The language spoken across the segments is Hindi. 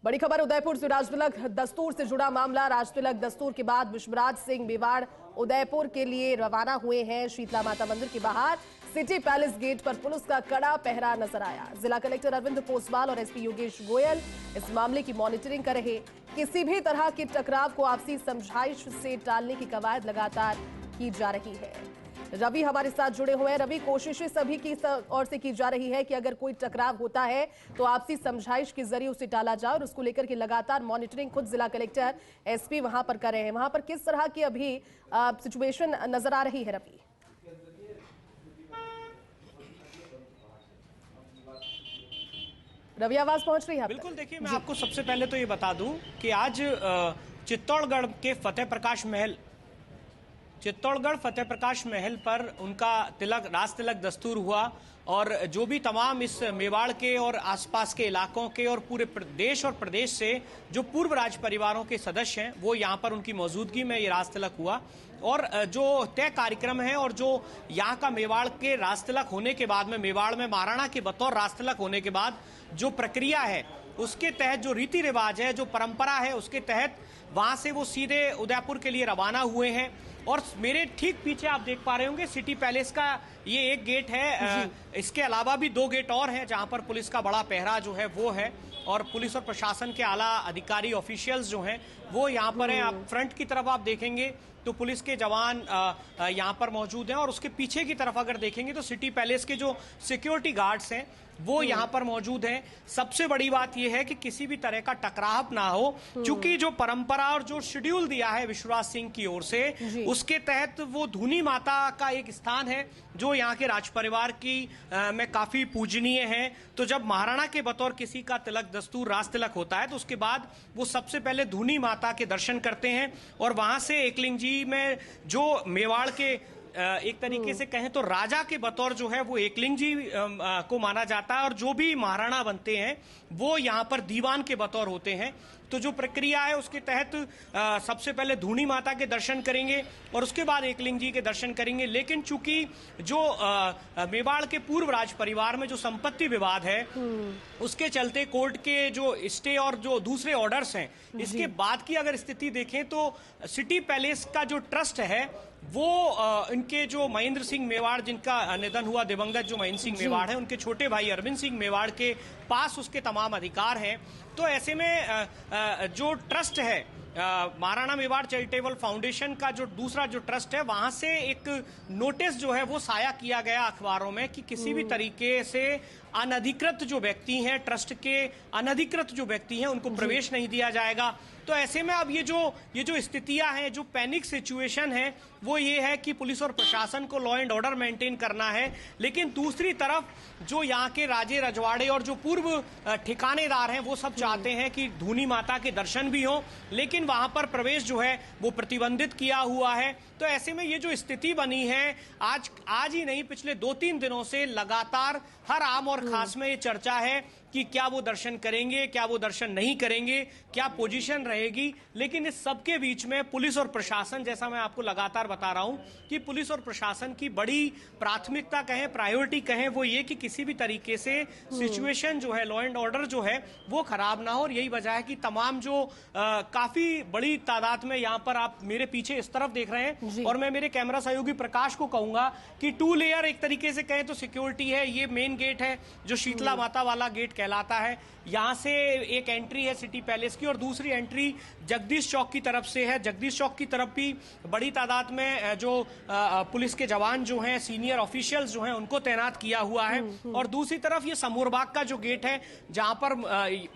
बड़ी खबर उदयपुर से। राजतिलक दस्तूर से जुड़ा मामला। राजतिलक दस्तूर के बाद विश्वराज सिंह मेवाड़ उदयपुर के लिए रवाना हुए हैं। शीतला माता मंदिर के बाहर सिटी पैलेस गेट पर पुलिस का कड़ा पहरा नजर आया। जिला कलेक्टर अरविंद पोसवाल और एसपी योगेश गोयल इस मामले की मॉनिटरिंग कर रहे। किसी भी तरह के टकराव को आपसी समझाइश से टालने की कवायद लगातार की जा रही है। रवि हमारे साथ जुड़े हुए हैं। रवि, कोशिशें सभी की ओर से की जा रही है कि अगर कोई टकराव होता है तो आपसी समझाइश के जरिए उसे टाला जाए, और उसको लेकर के लगातार मॉनिटरिंग खुद जिला कलेक्टर एसपी वहां पर कर रहे हैं। वहां पर किस तरह की अभी सिचुएशन नजर आ रही है रवि? रवि, आवाज पहुंच रही है? बिल्कुल, देखिए मैं आपको सबसे पहले तो ये बता दूं कि आज चित्तौड़गढ़ के चित्तौड़गढ़ फतेह प्रकाश महल पर उनका राज तिलक दस्तूर हुआ, और जो भी तमाम इस मेवाड़ के और आसपास के इलाकों के और पूरे देश और प्रदेश से जो पूर्व राज परिवारों के सदस्य हैं वो यहाँ पर उनकी मौजूदगी में ये राज तिलक हुआ। और जो तय कार्यक्रम है और जो यहाँ का मेवाड़ के राज तिलक होने के बाद में, मेवाड़ में महाराणा के बतौर राज तिलक होने के बाद जो प्रक्रिया है उसके तहत, जो रीति रिवाज है, जो परंपरा है, उसके तहत वहां से वो सीधे उदयपुर के लिए रवाना हुए हैं। और मेरे ठीक पीछे आप देख पा रहे होंगे सिटी पैलेस का ये एक गेट है। इसके अलावा भी 2 गेट और हैं जहां पर पुलिस का बड़ा पहरा जो है वो है, और पुलिस और प्रशासन के आला अधिकारी ऑफिशियल्स जो हैं वो यहाँ पर हैं। आप फ्रंट की तरफ आप देखेंगे तो पुलिस के जवान यहाँ पर मौजूद हैं, और उसके पीछे की तरफ अगर देखेंगे तो सिटी पैलेस के जो सिक्योरिटी गार्ड्स हैं वो यहाँ पर मौजूद हैं। सबसे बड़ी बात यह है कि किसी भी तरह का टकराव ना हो, क्योंकि जो परंपरा और जो शेड्यूल दिया है विश्वराज सिंह की ओर से, उसके तहत वो धूनी माता का एक स्थान है जो यहाँ के राज परिवार की में काफी पूजनीय है। तो जब महाराणा के बतौर किसी का तिलक दस्तूर राज तिलक होता है तो उसके बाद वो सबसे पहले धूनी माता के दर्शन करते हैं, और वहां से एकलिंग जी में जो मेवाड़ के एक तरीके से कहें तो राजा के बतौर जो है वो एकलिंग जी को माना जाता है, और जो भी महाराणा बनते हैं वो यहाँ पर दीवान के बतौर होते हैं। तो जो प्रक्रिया है उसके तहत सबसे पहले धूनी माता के दर्शन करेंगे और उसके बाद एकलिंग जी के दर्शन करेंगे। लेकिन चूंकि जो मेवाड़ के पूर्व राज परिवार में जो संपत्ति विवाद है उसके चलते कोर्ट के जो स्टे और जो दूसरे ऑर्डर्स हैं, इसके बाद की अगर स्थिति देखें तो सिटी पैलेस का जो ट्रस्ट है वो इनके जो महेंद्र सिंह मेवाड़, जिनका निधन हुआ, दिवंगत जो महेंद्र सिंह मेवाड़ है, उनके छोटे भाई अरविंद सिंह मेवाड़ के पास उसके तमाम अधिकार हैं। तो ऐसे में जो ट्रस्ट है महाराणा मेवाड़ चैरिटेबल फाउंडेशन का जो दूसरा जो ट्रस्ट है, वहां से एक नोटिस जो है वो साया किया गया अखबारों में कि किसी भी तरीके से अनधिकृत जो व्यक्ति हैं, ट्रस्ट के अनधिकृत जो व्यक्ति हैं, उनको प्रवेश नहीं दिया जाएगा। तो ऐसे में अब ये जो स्थितियां हैं, जो पैनिक सिचुएशन है, वो ये है कि पुलिस और प्रशासन को लॉ एंड ऑर्डर मेंटेन करना है, लेकिन दूसरी तरफ जो यहाँ के राजे रजवाड़े और जो पूर्व ठिकानेदार हैं वो सब चाहते हैं कि धूनी माता के दर्शन भी हों, लेकिन वहां पर प्रवेश जो है वो प्रतिबंधित किया हुआ है। तो ऐसे में ये जो स्थिति बनी है, आज ही नहीं, पिछले 2-3 दिनों से लगातार हर आम और खास में ये चर्चा है कि क्या वो दर्शन करेंगे, क्या वो दर्शन नहीं करेंगे, क्या पोजीशन रहेगी। लेकिन इस सबके बीच में पुलिस और प्रशासन, जैसा मैं आपको लगातार बता रहा हूं कि पुलिस और प्रशासन की बड़ी प्राथमिकता कहें, प्रायोरिटी कहें, वो ये कि किसी भी तरीके से सिचुएशन जो है, लॉ एंड ऑर्डर जो है वो खराब ना हो। और यही वजह है कि तमाम जो काफी बड़ी तादाद में यहाँ पर आप मेरे पीछे इस तरफ देख रहे हैं, और मैं मेरे कैमरा सहयोगी प्रकाश को कहूंगा कि 2 लेयर एक तरीके से कहें तो सिक्योरिटी है। ये मेन गेट है जो शीतला माता वाला गेट कहलाता है। यहां से एक एंट्री है सिटी पैलेस की, और दूसरी एंट्री जगदीश चौक की तरफ से है। जगदीश चौक की तरफ भी बड़ी तादाद में जो पुलिस के जवान जो हैं, सीनियर ऑफिशियल्स जो हैं, उनको तैनात किया हुआ है। और दूसरी तरफ ये समूरबाग का जो गेट है, जहां पर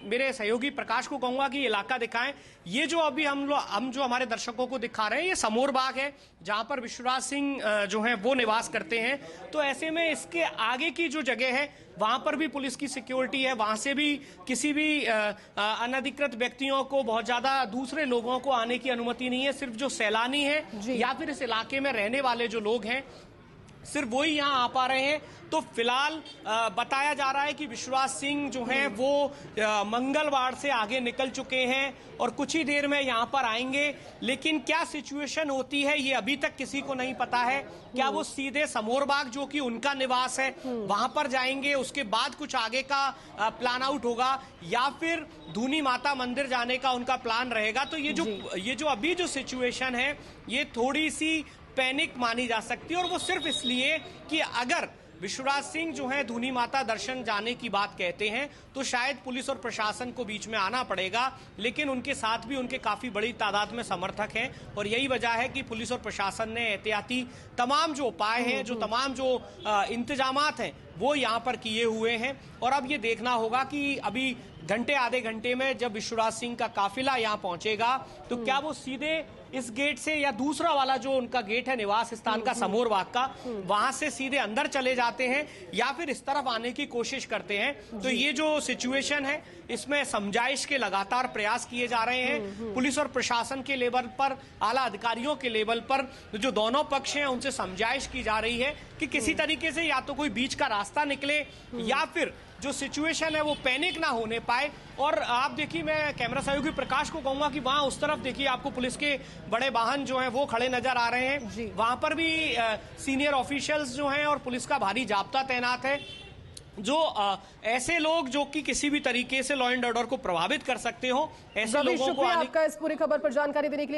मेरे सहयोगी प्रकाश को कहूंगा कि इलाका दिखाएं। ये जो अभी हम जो हमारे दर्शकों को दिखा रहे हैं, ये समूरबाग है जहां पर विश्वराज सिंह जो है वो निवास करते हैं। तो ऐसे में इसके आगे की जो जगह है वहां पर भी पुलिस की सिक्योरिटी है। वहां से भी किसी भी अनधिकृत व्यक्तियों को, बहुत ज्यादा दूसरे लोगों को आने की अनुमति नहीं है। सिर्फ जो सैलानी है या फिर इस इलाके में रहने वाले जो लोग हैं सिर्फ वही यहाँ आ पा रहे हैं। तो फिलहाल बताया जा रहा है कि विश्वास सिंह जो हैं वो मंगलवार से आगे निकल चुके हैं और कुछ ही देर में यहाँ पर आएंगे। लेकिन क्या सिचुएशन होती है ये अभी तक किसी को नहीं पता है। क्या वो सीधे समोरबाग जो कि उनका निवास है वहां पर जाएंगे, उसके बाद कुछ आगे का प्लान आउट होगा, या फिर धूनी माता मंदिर जाने का उनका प्लान रहेगा। तो ये जो अभी जो सिचुएशन है ये थोड़ी सी पैनिक मानी जा सकती है, और वो सिर्फ इसलिए कि अगर विश्वराज सिंह जो है धूनी माता दर्शन जाने की बात कहते हैं तो शायद पुलिस और प्रशासन को बीच में आना पड़ेगा। लेकिन उनके साथ भी उनके काफी बड़ी तादाद में समर्थक हैं, और यही वजह है कि पुलिस और प्रशासन ने एहतियाती तमाम जो उपाय हैं, जो तमाम जो इंतजामात हैं वो यहाँ पर किए हुए हैं। और अब ये देखना होगा कि अभी घंटे आधे घंटे में जब विश्वराज सिंह का काफिला यहाँ पहुंचेगा तो क्या वो सीधे इस गेट से या दूसरा वाला जो उनका गेट है निवास स्थान का समोरबाग का, वहां से सीधे अंदर चले जाते हैं या फिर इस तरफ आने की कोशिश करते हैं। तो ये जो सिचुएशन है इसमें समझाइश के लगातार प्रयास किए जा रहे हैं। पुलिस और प्रशासन के लेवल पर, आला अधिकारियों के लेवल पर जो दोनों पक्ष हैं उनसे समझाइश की जा रही है कि किसी तरीके से या तो कोई बीच का रास्ता निकले या फिर जो सिचुएशन है वो पैनिक ना होने पाए। और आप देखिए, मैं कैमरा सहयोगी प्रकाश को कहूंगा कि वहां उस तरफ देखिए आपको पुलिस के बड़े वाहन जो हैं वो खड़े नजर आ रहे हैं। वहां पर भी सीनियर ऑफिशियल्स जो हैं और पुलिस का भारी जाब्ता तैनात है। जो ऐसे लोग जो कि किसी भी तरीके से लॉ एंड ऑर्डर को प्रभावित कर सकते हो, ऐसे लोगों को आपका इस पूरी खबर पर जानकारी देने के लिए।